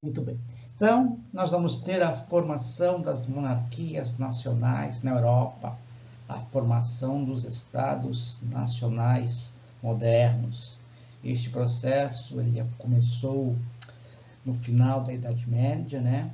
Muito bem. Então, nós vamos ter a formação das monarquias nacionais na Europa, a formação dos estados nacionais modernos. Este processo ele começou no final da Idade Média, né?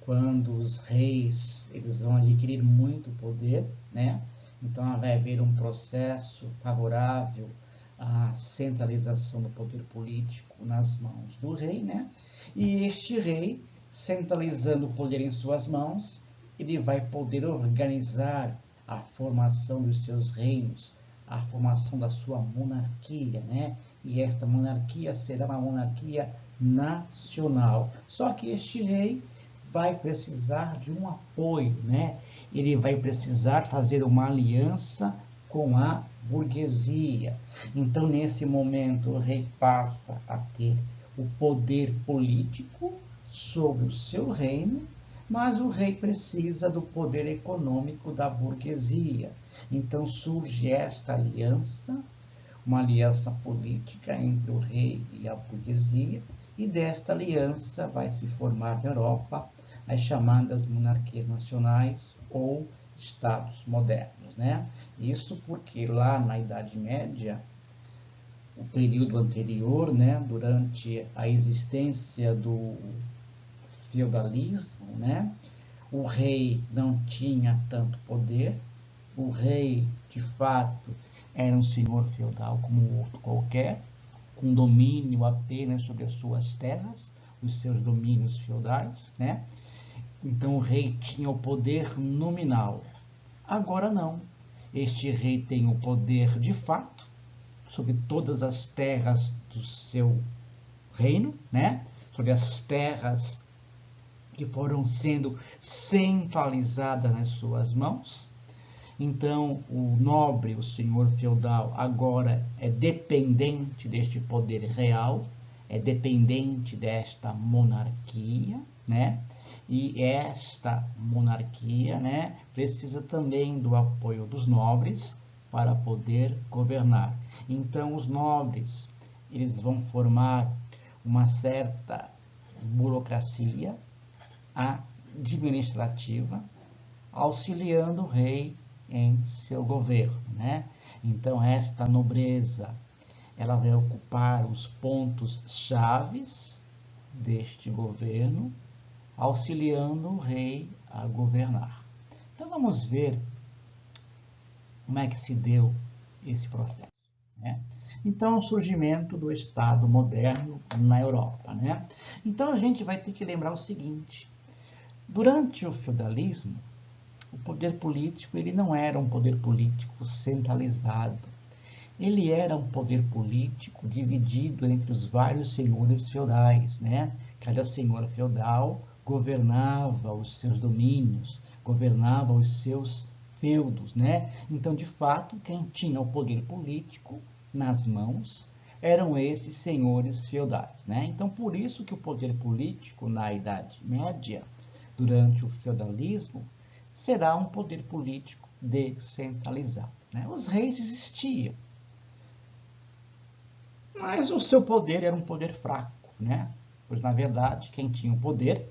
Quando os reis eles vão adquirir muito poder, né? Então vai haver um processo favorável à centralização do poder político nas mãos do rei, né? E este rei, centralizando o poder em suas mãos, ele vai poder organizar a formação dos seus reinos, a formação da sua monarquia, né? E esta monarquia será uma monarquia nacional. Só que este rei vai precisar de um apoio, né? Ele vai precisar fazer uma aliança com a burguesia. Então, nesse momento, o rei passa a ter o poder político sobre o seu reino, mas o rei precisa do poder econômico da burguesia. Então surge esta aliança, uma aliança política entre o rei e a burguesia, e desta aliança vai se formar na Europa as chamadas monarquias nacionais ou estados modernos, né? Isso porque lá na Idade Média, o período anterior, né, durante a existência do feudalismo, né, o rei não tinha tanto poder, o rei, de fato, era um senhor feudal como outro qualquer, com domínio apenas sobre as suas terras, os seus domínios feudais, né? Então o rei tinha o poder nominal. Agora não. Este rei tem o poder de fato sobre todas as terras do seu reino, né? Sobre as terras que foram sendo centralizadas nas suas mãos. Então, o nobre, o senhor feudal, agora é dependente deste poder real, é dependente desta monarquia, né? E esta monarquia, né, precisa também do apoio dos nobres para poder governar. Então, os nobres, eles vão formar uma certa burocracia administrativa, auxiliando o rei em seu governo, né? Então, esta nobreza, ela vai ocupar os pontos chaves deste governo, auxiliando o rei a governar. Então, vamos ver como é que se deu esse processo, né? Então, o surgimento do Estado moderno na Europa, né? Então, a gente vai ter que lembrar o seguinte: durante o feudalismo, o poder político ele não era um poder político centralizado. Ele era um poder político dividido entre os vários senhores feudais, né? Cada senhor feudal governava os seus domínios, governava os seus feudos, né? Então, de fato, quem tinha o poder político nas mãos eram esses senhores feudais, né? Então, por isso que o poder político na Idade Média, durante o feudalismo, será um poder político descentralizado, né? Os reis existiam, mas o seu poder era um poder fraco, né? Pois, na verdade, quem tinha o poder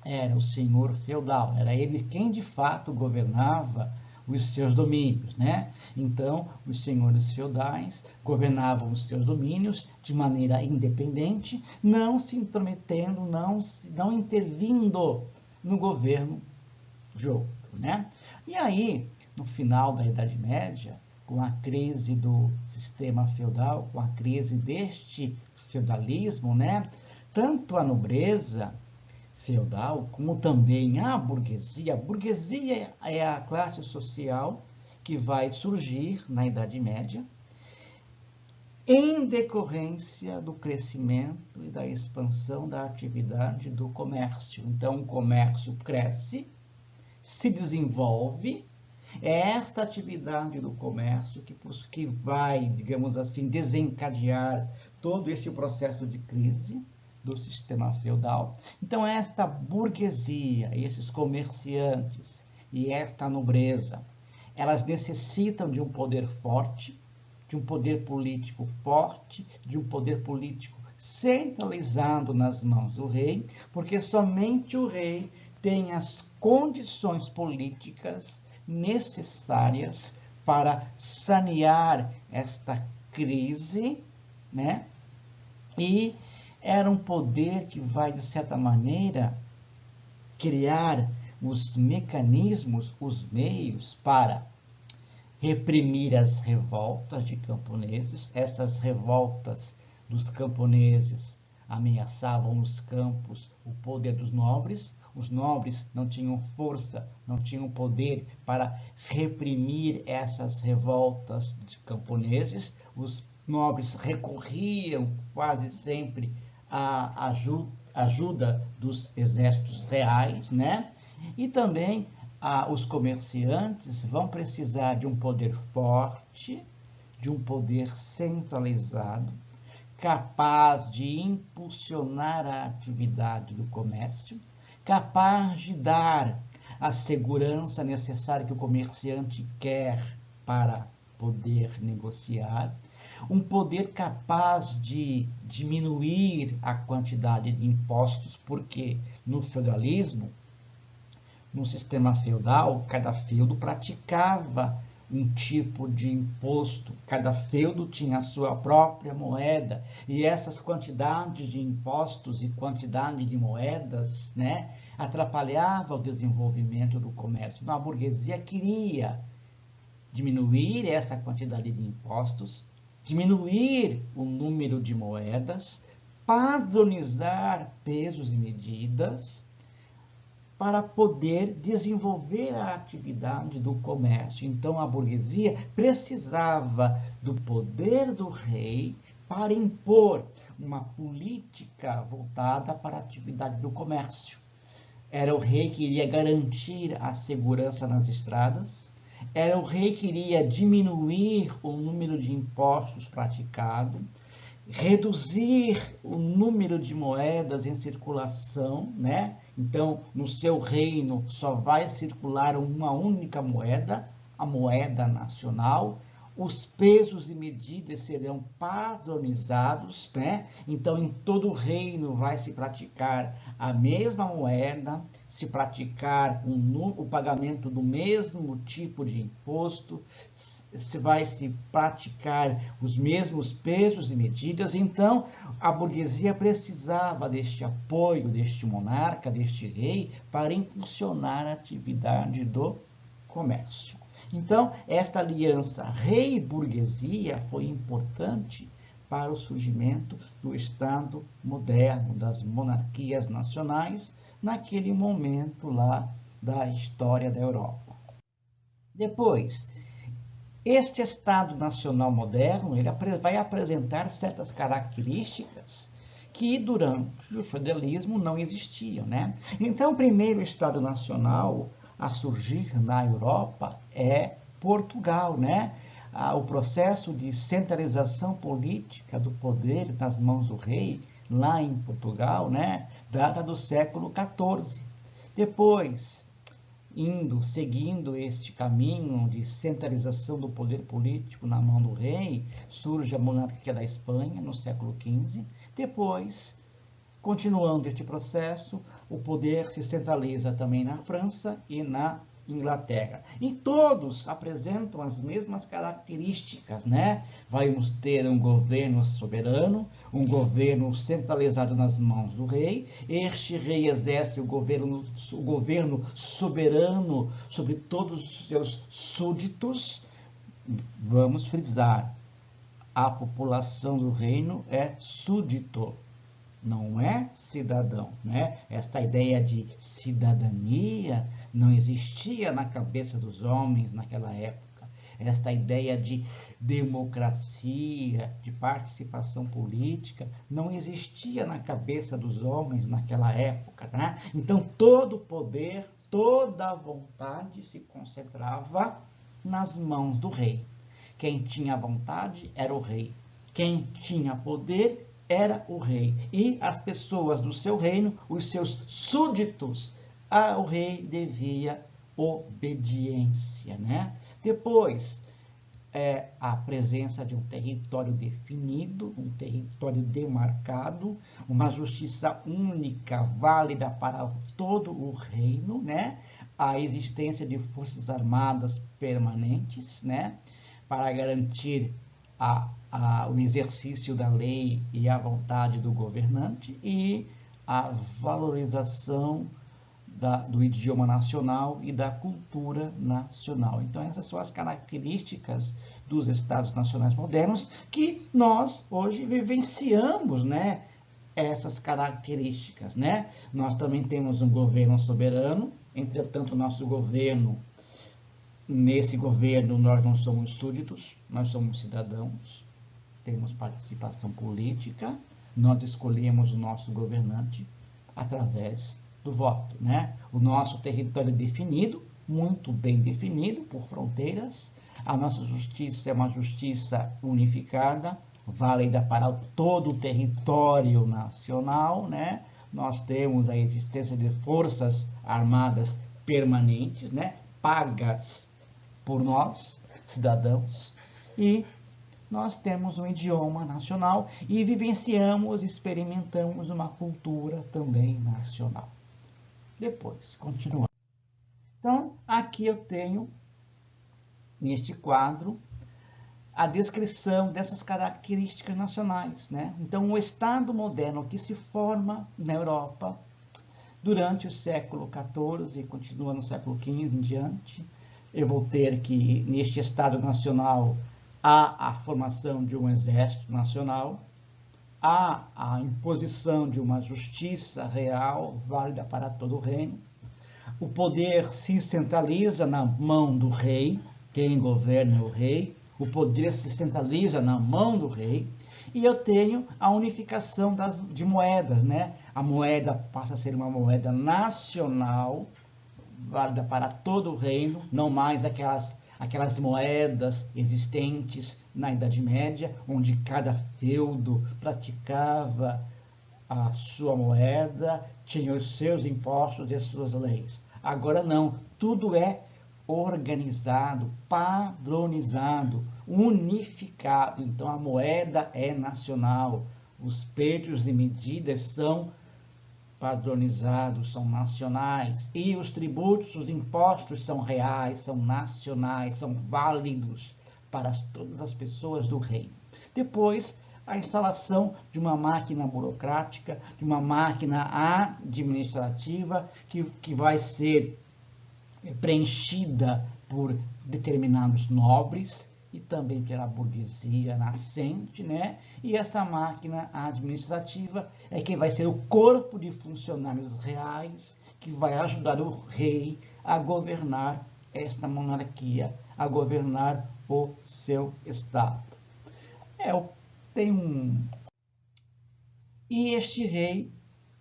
era o senhor feudal, era ele quem de fato governava os seus domínios, né? Então, os senhores feudais governavam os seus domínios de maneira independente, não se intrometendo, não intervindo no governo de outro, né? E aí, no final da Idade Média, com a crise do sistema feudal, com a crise deste feudalismo, né? Tanto a nobreza feudal, como também a burguesia. A burguesia é a classe social que vai surgir na Idade Média em decorrência do crescimento e da expansão da atividade do comércio. Então, o comércio cresce, se desenvolve, é esta atividade do comércio que vai, digamos assim, desencadear todo este processo de crise do sistema feudal. Então, esta burguesia, esses comerciantes e esta nobreza, elas necessitam de um poder forte, de um poder político forte, de um poder político centralizado nas mãos do rei, porque somente o rei tem as condições políticas necessárias para sanear esta crise, né? E era um poder que vai, de certa maneira, criar os mecanismos, os meios para reprimir as revoltas de camponeses. Essas revoltas dos camponeses ameaçavam nos campos o poder dos nobres. Os nobres não tinham força, não tinham poder para reprimir essas revoltas de camponeses. Os nobres recorriam quase sempre à ajuda dos exércitos reais, né? E também os comerciantes vão precisar de um poder forte, de um poder centralizado, capaz de impulsionar a atividade do comércio, capaz de dar a segurança necessária que o comerciante quer para poder negociar, um poder capaz de diminuir a quantidade de impostos, porque no feudalismo, no sistema feudal, cada feudo praticava um tipo de imposto, cada feudo tinha a sua própria moeda, e essas quantidades de impostos e quantidade de moedas, né, atrapalhava o desenvolvimento do comércio. Então, a burguesia queria diminuir essa quantidade de impostos, diminuir o número de moedas, padronizar pesos e medidas, para poder desenvolver a atividade do comércio. Então, a burguesia precisava do poder do rei para impor uma política voltada para a atividade do comércio. Era o rei que iria garantir a segurança nas estradas, era o rei que iria diminuir o número de impostos praticados, reduzir o número de moedas em circulação, né? Então, no seu reino só vai circular uma única moeda, a moeda nacional. Os pesos e medidas serão padronizados, né? Então, em todo o reino vai se praticar a mesma moeda, se praticar o pagamento do mesmo tipo de imposto, se vai se praticar os mesmos pesos e medidas. Então, a burguesia precisava deste apoio, deste monarca, deste rei, para impulsionar a atividade do comércio. Então, esta aliança rei-burguesia foi importante para o surgimento do Estado moderno, das monarquias nacionais, naquele momento lá da história da Europa. Depois, este Estado nacional moderno, ele vai apresentar certas características que durante o feudalismo não existiam, né? Então, o primeiro Estado nacional a surgir na Europa é Portugal, né? O processo de centralização política do poder nas mãos do rei, lá em Portugal, né? Data do século XIV. Depois, seguindo este caminho de centralização do poder político na mão do rei, surge a monarquia da Espanha no século XV. Depois, continuando este processo, o poder se centraliza também na França e na Inglaterra. E todos apresentam as mesmas características, né? Vamos ter um governo soberano, um governo centralizado nas mãos do rei. Este rei exerce o governo soberano sobre todos os seus súditos. Vamos frisar, a população do reino é súdito, não é cidadão, né? Esta ideia de cidadania não existia na cabeça dos homens naquela época. Esta ideia de democracia, de participação política, não existia na cabeça dos homens naquela época, né? Então, todo o poder, toda a vontade se concentrava nas mãos do rei. Quem tinha vontade era o rei. Quem tinha poder era o rei, e as pessoas do seu reino, os seus súditos, ao rei devia obediência, né? Depois, é a presença de um território definido, um território demarcado, uma justiça única, válida para todo o reino, né? A existência de forças armadas permanentes, né? Para garantir o exercício da lei e a vontade do governante, e a valorização do idioma nacional e da cultura nacional. Então, essas são as características dos Estados nacionais modernos que nós hoje vivenciamos, né? Essas características, né? Nós também temos um governo soberano, entretanto, nosso governo, nesse governo, nós não somos súditos, nós somos cidadãos, temos participação política, nós escolhemos o nosso governante através do voto, né? O nosso território é definido, muito bem definido por fronteiras. A nossa justiça é uma justiça unificada, válida para todo o território nacional, né? Nós temos a existência de forças armadas permanentes, né? Pagas por nós, cidadãos, e nós temos um idioma nacional e vivenciamos, experimentamos uma cultura também nacional. Depois, continuando. Então, aqui eu tenho, neste quadro, a descrição dessas características nacionais, né? Então, o Estado moderno que se forma na Europa durante o século XIV e continua no século XV em diante, eu vou ter que, neste Estado nacional, há a formação de um exército nacional, há a imposição de uma justiça real, válida para todo o reino. O poder se centraliza na mão do rei, quem governa é o rei. O poder se centraliza na mão do rei. E eu tenho a unificação de moedas, né? A moeda passa a ser uma moeda nacional, válida para todo o reino, não mais aquelas moedas existentes na Idade Média, onde cada feudo praticava a sua moeda, tinha os seus impostos e as suas leis. Agora não, tudo é organizado, padronizado, unificado. Então a moeda é nacional, os pesos e medidas são padronizados, são nacionais, e os tributos, os impostos são reais, são nacionais, são válidos para todas as pessoas do reino. Depois, a instalação de uma máquina burocrática, de uma máquina administrativa que vai ser preenchida por determinados nobres e também pela burguesia nascente, né? E essa máquina administrativa é quem vai ser o corpo de funcionários reais que vai ajudar o rei a governar esta monarquia, a governar o seu estado. E este rei,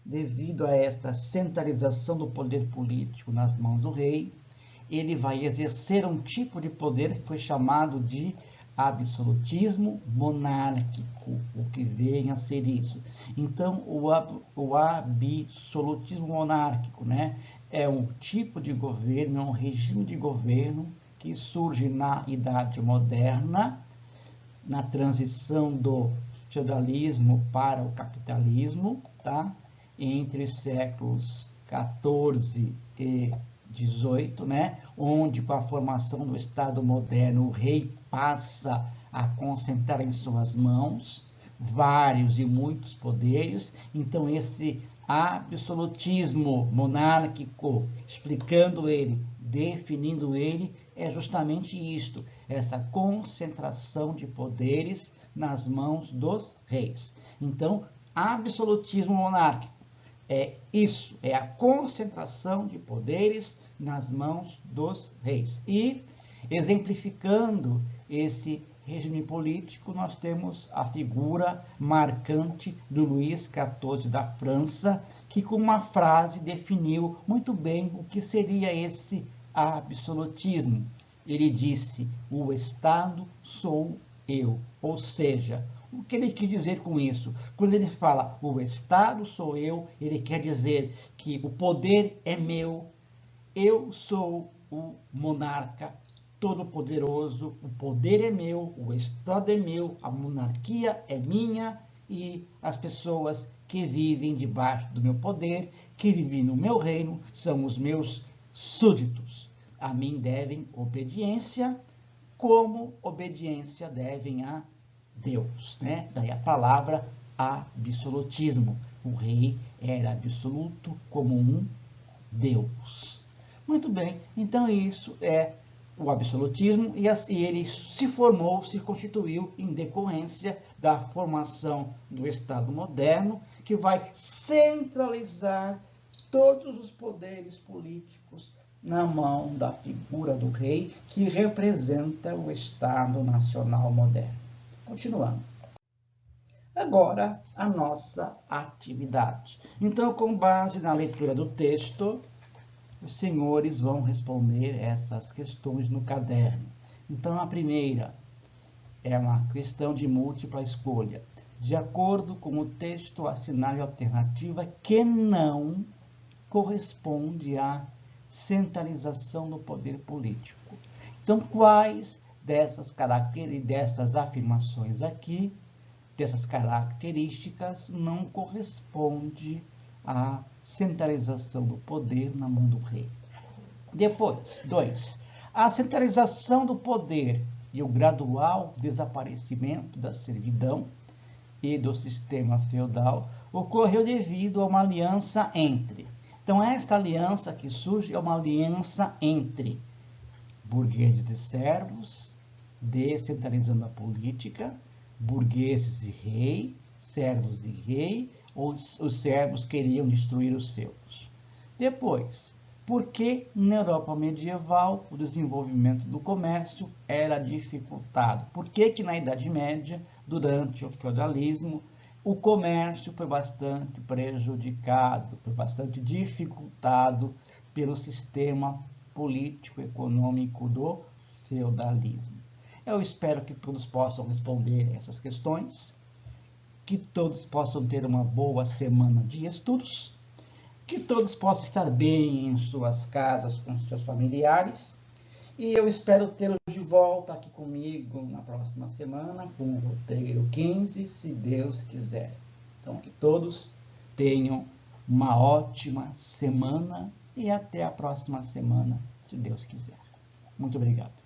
devido a esta centralização do poder político nas mãos do rei, ele vai exercer um tipo de poder que foi chamado de absolutismo monárquico, o que vem a ser isso. Então, o absolutismo monárquico, né, é um tipo de governo, é um regime de governo que surge na Idade Moderna, na transição do feudalismo para o capitalismo, tá? Entre os séculos XIV e XVIII, né? Onde, com a formação do Estado moderno, o rei passa a concentrar em suas mãos vários e muitos poderes. Então, esse absolutismo monárquico, explicando ele, definindo ele, é justamente isto, essa concentração de poderes nas mãos dos reis. Então, absolutismo monárquico é isso, é a concentração de poderes nas mãos dos reis. E, exemplificando esse regime político, nós temos a figura marcante do Luís XIV da França, que com uma frase definiu muito bem o que seria esse absolutismo. Ele disse: o Estado sou eu. Ou seja, o que ele quer dizer com isso? Quando ele fala o Estado sou eu, ele quer dizer que o poder é meu, eu sou o monarca, todo-poderoso, o poder é meu, o Estado é meu, a monarquia é minha e as pessoas que vivem debaixo do meu poder, que vivem no meu reino, são os meus súditos. A mim devem obediência, como obediência devem a Deus, né? Daí a palavra absolutismo. O rei era absoluto como um Deus. Muito bem, então isso é o absolutismo e ele se formou, se constituiu em decorrência da formação do Estado moderno, que vai centralizar todos os poderes políticos na mão da figura do rei, que representa o Estado Nacional moderno. Continuando. Agora, a nossa atividade. Então, com base na leitura do texto, os senhores vão responder essas questões no caderno. Então, a primeira é uma questão de múltipla escolha. De acordo com o texto, assinale a alternativa que não corresponde à centralização do poder político. Então, quais dessas afirmações aqui, dessas características, não corresponde à centralização do poder na mão do rei? Depois, 2. A centralização do poder e o gradual desaparecimento da servidão e do sistema feudal ocorreu devido a uma aliança entre. Então, esta aliança que surge é uma aliança entre burgueses e servos, descentralizando a política, burgueses e rei, servos e rei, os servos queriam destruir os feudos. Depois, por que na Europa medieval o desenvolvimento do comércio era dificultado? Por que na Idade Média, durante o feudalismo, o comércio foi bastante prejudicado, foi bastante dificultado pelo sistema político-econômico do feudalismo? Eu espero que todos possam responder essas questões, que todos possam ter uma boa semana de estudos, que todos possam estar bem em suas casas com seus familiares, e eu espero tê-los de volta aqui comigo na próxima semana com o roteiro 15, se Deus quiser. Então, que todos tenham uma ótima semana e até a próxima semana, se Deus quiser. Muito obrigado.